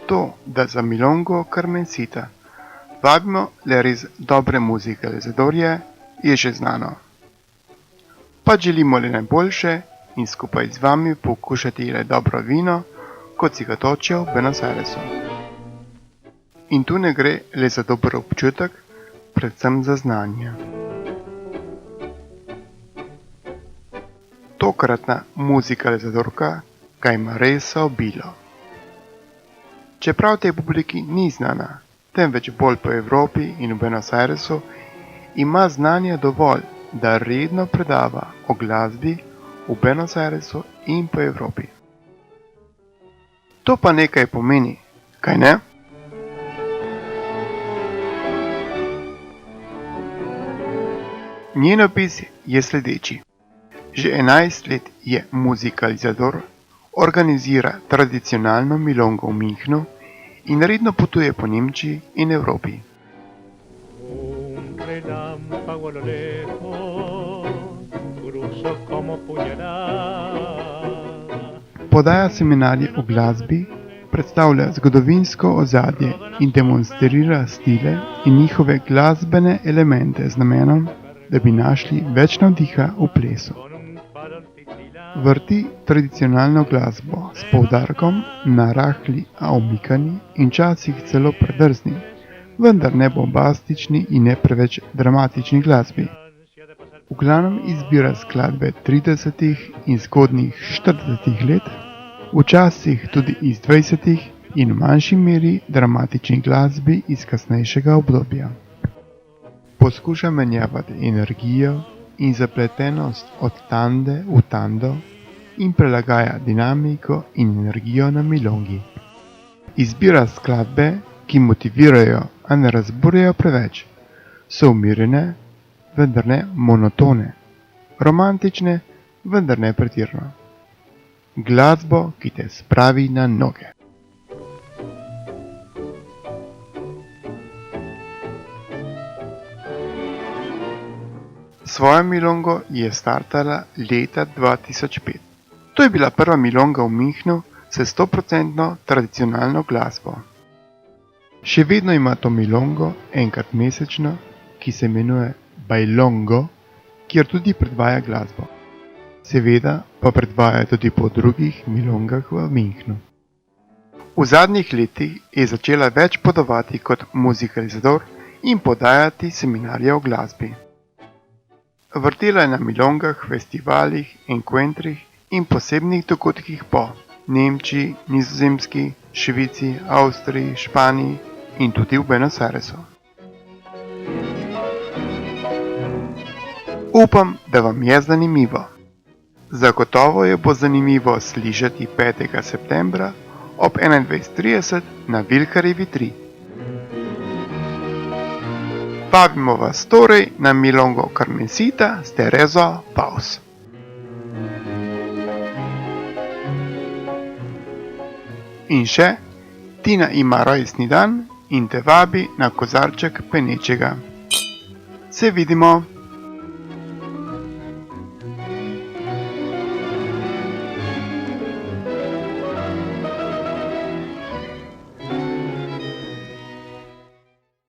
To, da za milongo Carmencita vabimo le res dobre muzikalizadorje, je že znano. Pa želimo le najboljše in skupaj z vami pokušati le dobro vino, kot si ga točijo v Buenos Airesu. In tu ne gre le za dober občutek, predvsem za znanje. Tokratna muzikalizadorka ga ima res obilo. Čeprav tej publiki ni znana, temveč bolj po Evropi in v Buenos Airesu, ima znanja dovolj, da redno predava o glasbi v Buenos Airesu in po Evropi. To pa nekaj pomeni, kaj ne? Njen opis je sledeči. Že 11 let je muzikalizador, organizira tradicionalno milongo v Münchnu in redno potuje po Nemčiji in Evropi. Podaja seminarje o glasbi, predstavlja zgodovinsko ozadje in demonstrira stile in njihove glasbene elemente z namenom, da bi našli več navdiha v plesu. Vrti tradicionalno glasbo s poudarkom na rahli omikani in včasih celo predrzni, vendar ne bombastični in ne preveč dramatični glasbi. V glavnem izbira skladbe 30. in zgodnjih 40. let, včasih tudi iz 20. in v manjši meri dramatični glasbi iz kasnejšega obdobja. Poskuša menjavati energijo in zapletenost od tande v tando in prelagaja dinamiko in energijo na milongi. Izbira skladbe, ki motivirajo, a ne razburjajo preveč. So umirjene, vendar ne monotone. Romantične, vendar ne pretirano. Glasbo, ki te spravi na noge. Svojo milongo je startala leta 2005. To je bila prva milonga v Münchnu s 100% tradicionalno glasbo. Še vedno ima to milongo enkrat mesečno, ki se imenuje Bailongo, kjer tudi predvaja glasbo. Seveda pa predvaja tudi po drugih milongah v Münchnu. V zadnjih letih je začela več podovati kot muzikalizador in podajati seminarje o glasbi. Vrtela je na milongah, festivalih, encuentrih in posebnih dogodkih po Nemčiji, Nizozemski, Švici, Avstriji, Španiji in tudi v Buenos Airesu. Upam, da vam je zanimivo. Zagotovo je bo zanimivo slišati 5. septembra ob 21:30 na Vilharjevi 3. Vabimo vas torej na milongo Carmencita s Terezo Paus. In še, Tina ima rojstni dan in te vabi na kozarček penečega. Se vidimo!